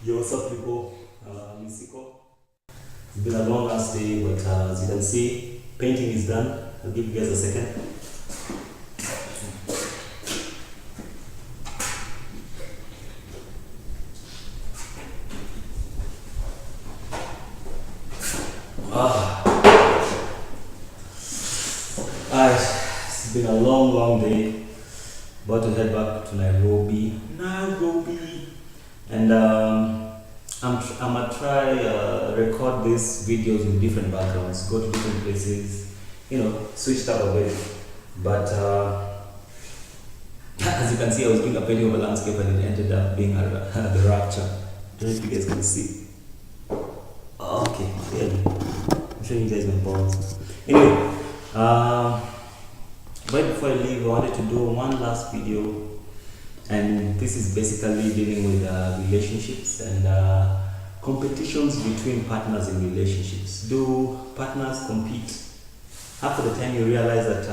Yo, what's up, people? Misiko. It's been a long last day, but as you can see, painting is done. I'll give you guys a second. It's been a long day. About to head back to Nairobi, and I'm gonna try record these videos with different backgrounds, go to different places, switch up a bit. But as you can see, I was doing a painting of a landscape, and it ended up being the rapture. I don't know if you guys can see. Okay, clearly. I'm showing you guys my balls. Anyway, right before I leave, I wanted to do one last video, and this is basically dealing with relationships and competitions between partners in relationships. Do partners compete? Half of the time you realize that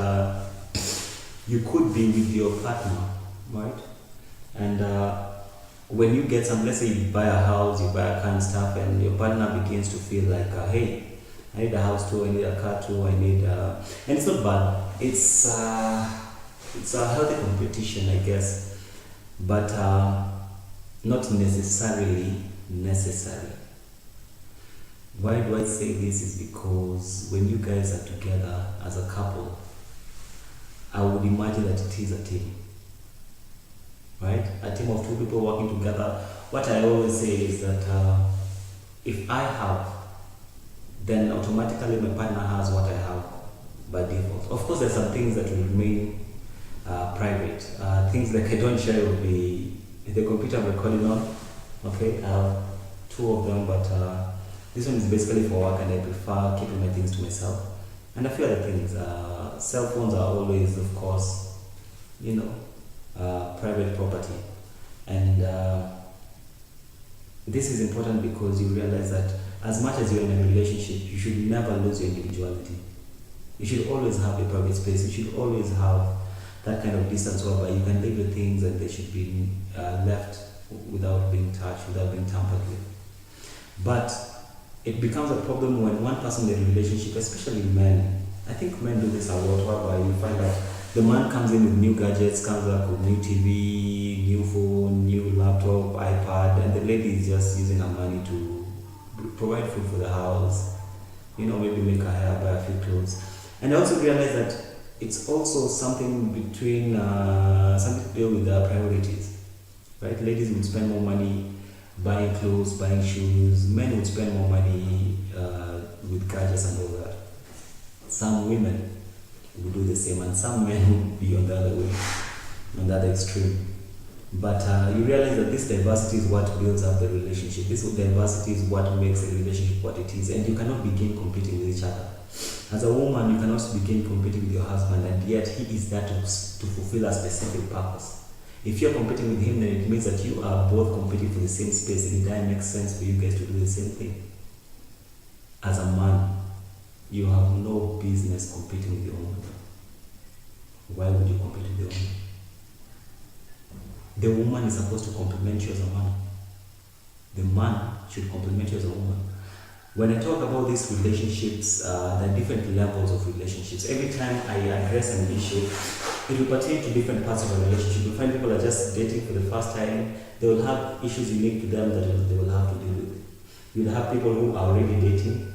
you could be with your partner, right? And when you get some, let's say you buy a house, you buy a car and stuff, and your partner begins to feel like, hey, I need a house too, I need a car too, I need, and it's not bad. It's a healthy competition, I guess, but not necessarily necessary. Why do I say this? Is because when you guys are together as a couple, I would imagine that it is a team, right? A team of two people working together. What I always say is that if I have, then automatically my partner has what I have by default. Of course, there's some things that will remain private. Things like I don't share with the computer I'm recording on. Okay, I have two of them, but this one is basically for work, and I prefer keeping my things to myself. And a few other things. Cell phones are always, of course, private property. And this is important because you realize that as much as you're in a relationship, you should never lose your individuality. You should always have a private space. You should always have that kind of distance whereby you can leave your things and they should be left without being touched, without being tampered with. But it becomes a problem when one person in a relationship, especially men, I think men do this a lot, whereby you find that the man comes in with new gadgets, comes up with new TV, new phone, new laptop, iPad, and the lady is just using her money to provide food for the house, maybe make her hair, buy a few clothes. And I also realize that it's also something between something to do with their priorities, right? Ladies would spend more money buying clothes, buying shoes. Men would spend more money with gadgets and all that. Some women would do the same, and some men would be on the other way, on the other extreme. But you realize that this diversity is what builds up the relationship. This diversity is what makes a relationship what it is, and you cannot begin competing with each other. As a woman, you cannot begin competing with your husband, and yet he is there to fulfill a specific purpose. If you're competing with him, then it means that you are both competing for the same space, and it doesn't make sense for you guys to do the same thing. As a man, you have no business competing with your woman. Why would you compete with your woman? The woman is supposed to complement you as a man. The man should complement you as a woman. When I talk about these relationships, there are different levels of relationships. Every time I address an issue, it will pertain to different parts of a relationship. You find people are just dating for the first time. They will have issues unique to them that they will have to deal with. You'll have people who are already dating.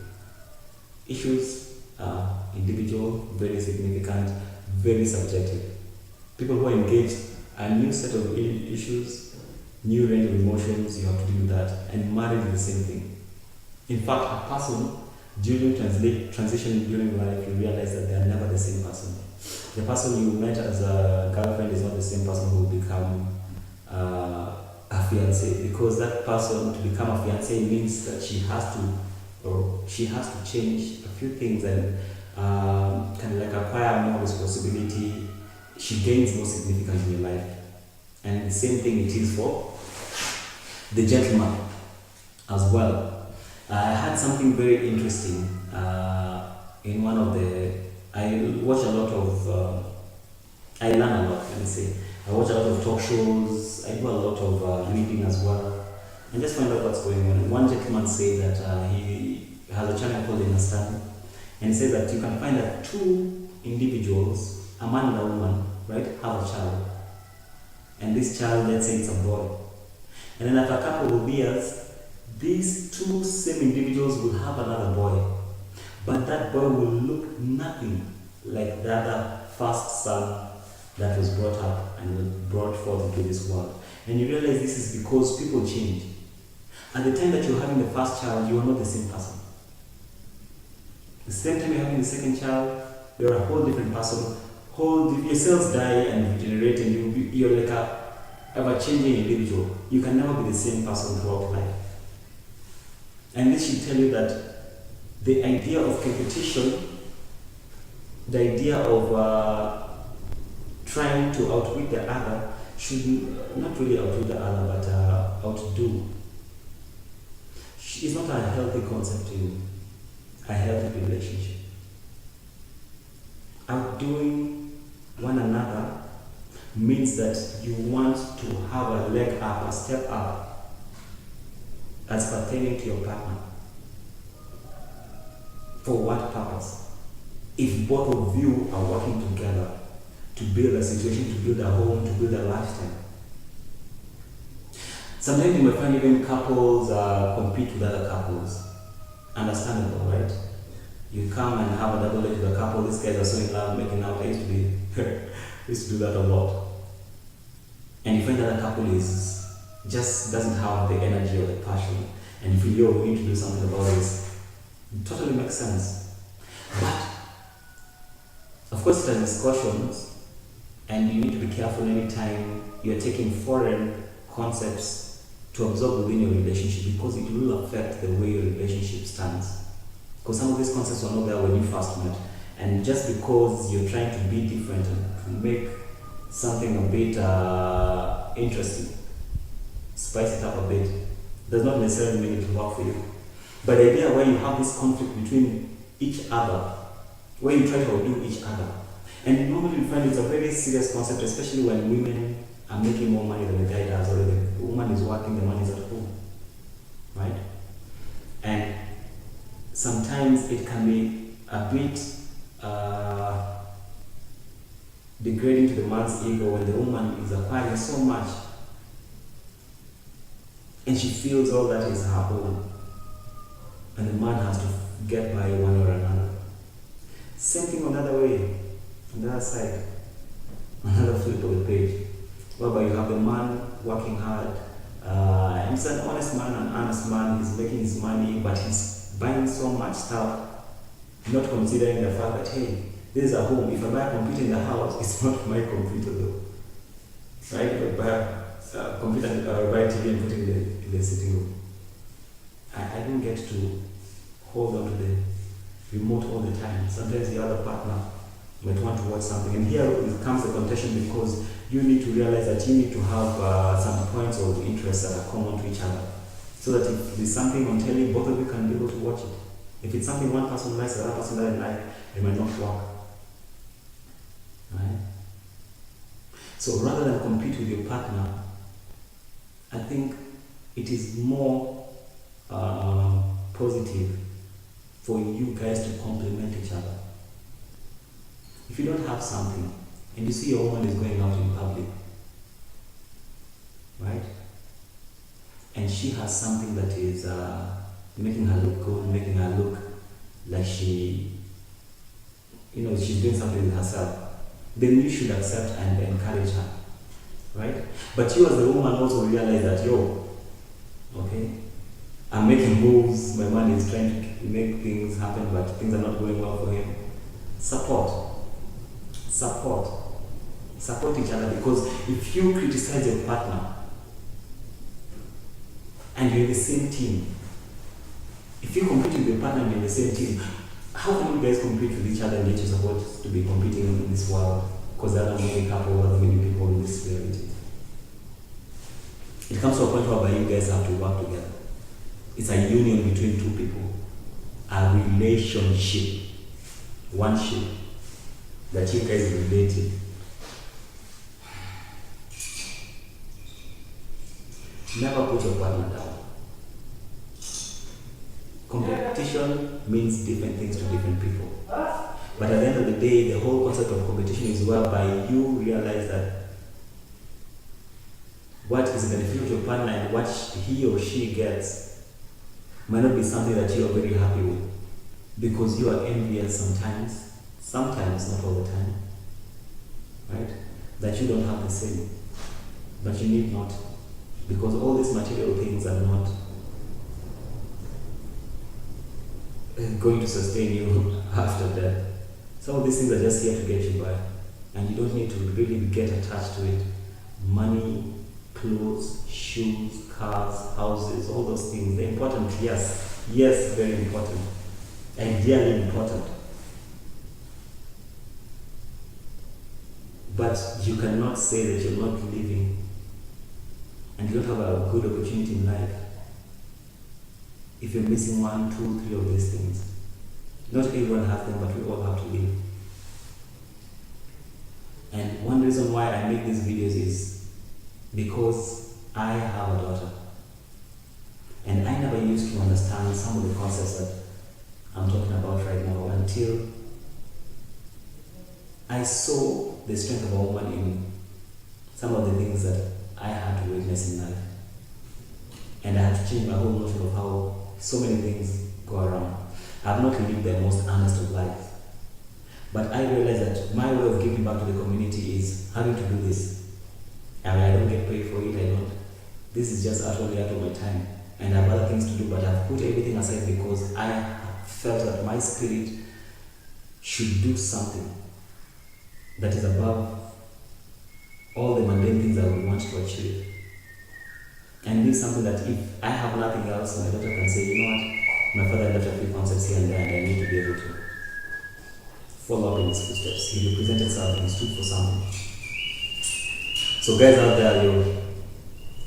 Issues are individual, very significant, very subjective. People who are engaged, a new set of issues, new range of emotions, you have to deal with that. And marriage is the same thing. In fact, a person during transition during life, you realize that they are never the same person. The person you met as a girlfriend is not the same person who will become a fiancé, because that person to become a fiancé means that she has to change a few things and kind of like acquire more responsibility. She gains more significance in your life. And the same thing it is for the gentleman as well. I had something very interesting in one of I watch a lot of, I learn a lot, let me say. I watch a lot of talk shows, I do a lot of reading as well. and just find out what's going on. And one gentleman said that he has a channel called Understanding, and he says that you can find that two individuals, a man and a woman, right, have a child. And this child, let's say it's a boy. And then after a couple of years, these two same individuals will have another boy. But that boy will look nothing like the other first son that was brought up and brought forth into this world. And you realize this is because people change. At the time that you're having the first child, you are not the same person. The same time you're having the second child, you're a whole different person. Your cells die and regenerate, and you're like a ever-changing individual. You can never be the same person throughout life. And this should tell you that the idea of competition, the idea of trying to outwit the other, should not really outwit the other, but outdo. It's not a healthy concept in a healthy relationship. Outdoing one another means that you want to have a leg up, a step up, as pertaining to your partner. For what purpose? If both of you are working together to build a situation, to build a home, to build a lifestyle. Sometimes you may find even couples compete with other couples. Understandable, right? You come and have a double date with a couple, these guys are so in love, making out. I used to do that a lot. And you find that a couple just doesn't have the energy or the passion, and you feel, yo, we need to do something about this. It totally makes sense. But of course it has discussions, and you need to be careful anytime you're taking foreign concepts to absorb within your relationship, because it will affect the way your relationship stands. Because some of these concepts were not there when you first met, and just because you're trying to be different and to make something a bit interesting, spice it up a bit, does not necessarily mean it will work for you. But the idea where you have this conflict between each other, where you try to outdo each other, and normally you find it's a very serious concept, especially when women are making more money than the guy does, or the woman is working, the man is at home, right? And sometimes it can be a bit degrading to the man's ego when the woman is acquiring so much and she feels all that is her own, and the man has to get by one or another. Same thing on the other way, on the other side, another flip of the page, whereby you have the man working hard, and he's an honest man, an honest man, he's making his money, but he's buying so much stuff, not considering the fact that, hey, this is a home. If I buy a computer in the house, it's not my computer though. Right? If I buy a computer or buy a TV and put it in the sitting room, I don't get to hold on to the remote all the time. Sometimes the other partner might want to watch something. And here comes the contention, because you need to realize that you need to have some points of interest that are common to each other. So that if there's something on telly, both of you can be able to watch it. If it's something one person likes, the other person doesn't like, it might not work. Right? So rather than compete with your partner, I think it is more positive for you guys to complement each other. If you don't have something and you see your woman is going out in public, right? And she has something that is making her look good, making her look like she's doing something with herself, then you should accept and encourage her, right? But you as the woman also realize that, okay, I'm making moves, my man is trying to make things happen, but things are not going well for him. Support each other, because if you criticize your partner and you're in the same team, if you compete with your partner and you're in the same team, how can you guys compete with each other and yet you're supposed to be competing in this world? Because there are not many couple, there are not many people in this reality. It comes to a point where you guys have to work together. It's a union between two people, a relationship, one ship that you guys related. Never put your partner down. Competition means different things to different people. But at the end of the day, the whole concept of competition is whereby you realize that what is beneficial to your partner and what he or she gets might not be something that you are very happy with, because you are envious sometimes, not all the time, right? That you don't have the same, but you need not, because all these material things are not going to sustain you after death. Some of these things are just here to get you by, and you don't need to really get attached to it. Money, clothes, shoes, cars, houses, all those things, they're important, yes, very important, ideally important. But you cannot say that you're not living and you don't have a good opportunity in life if you're missing 1, 2, 3 of these things. Not everyone has them, but we all have to live. And one reason why I make these videos is because I have a daughter. And I never used to understand some of the concepts that I'm talking about right now until I saw the strength of a woman in some of the things that I had to witness in life. And I had to change my whole notion of how so many things go around. I've not lived the most honest of lives. But I realized that my way of giving back to the community is having to do this. I mean, I don't get paid for it, I don't. This is just utterly out of my time. And I have other things to do, but I've put everything aside because I felt that my spirit should do something that is above all the mundane things I would want to achieve. And this is something that if I have nothing else, my daughter can say, you know what, my father left a few concepts here and there, and I need to be able to follow up in his footsteps. He represented something, he stood for something. So guys out there,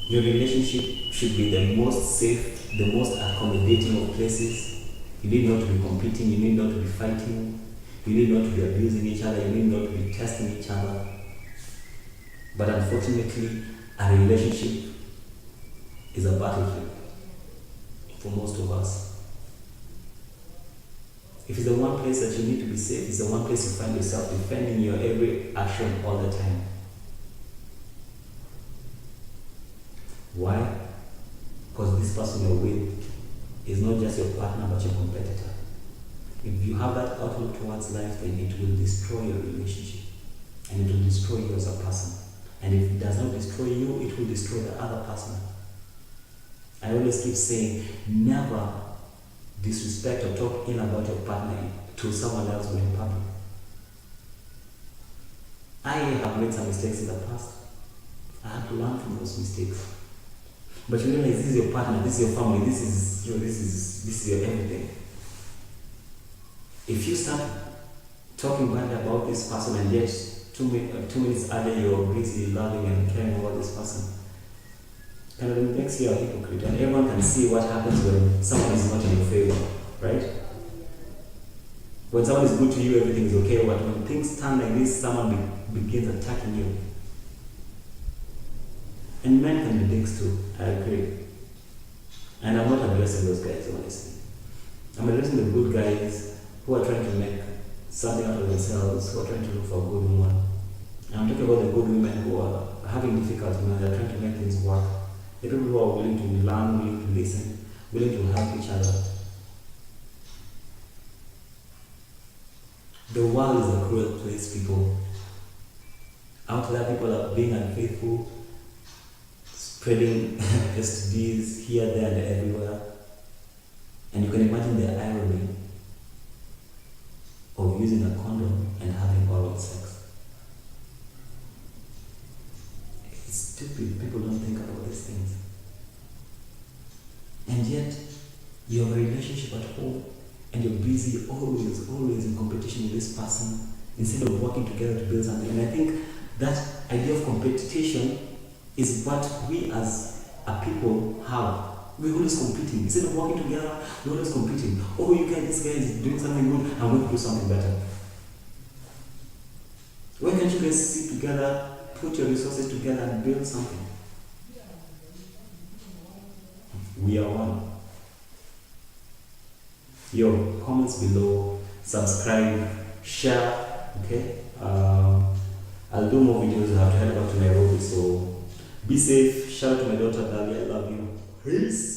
your relationship should be the most safe, the most accommodating of places. You need not to be competing, you need not to be fighting, you need not to be abusing each other, you need not to be testing each other. But unfortunately, a relationship is a battlefield for most of us. If it's the one place that you need to be safe, it's the one place you find yourself defending your every action all the time. Why? Because this person you're with is not just your partner but your competitor. If you have that outlook towards life, then it will destroy your relationship and it will destroy you as a person. And if it does not destroy you, it will destroy the other person. I always keep saying, never disrespect or talk ill about your partner to someone else in public. I have made some mistakes in the past. I had to learn from those mistakes. But you realize this is your partner, this is your family, this is your everything. If you start talking badly about this person and yet 2 minutes earlier you're busy loving and caring about this person, kind of makes you a hypocrite, and everyone can see what happens when someone is not in your favor, right? When someone is good to you, everything is okay, but when things turn like this, someone begins attacking you. And men can be dicks too, I agree. And I'm not addressing those guys, honestly. I'm addressing the good guys who are trying to make something out of themselves, who are trying to look for a good woman. And I'm talking about the good women who are having difficulty when they're trying to make things work. The people who are willing to learn, willing to listen, willing to help each other. The world is a cruel place, people. Out there, people are being unfaithful, spreading STDs here, there, and everywhere. And you can imagine the irony of using a condom and having oral sex. It's stupid. People don't think about these things. And yet, you have a relationship at home and you're busy always in competition with this person instead of working together to build something. And I think that idea of competition is what we as a people have. We're always competing. Instead of working together, we're always competing. Oh, you guys, this guy is doing something good, I'm going to do something better. Why can't you guys sit together, put your resources together and build something? We are one. your comments below, subscribe, share. Okay. I'll do more videos. I have to head back to Nairobi, so be safe. Shout out to my daughter Dali. I love you. Peace.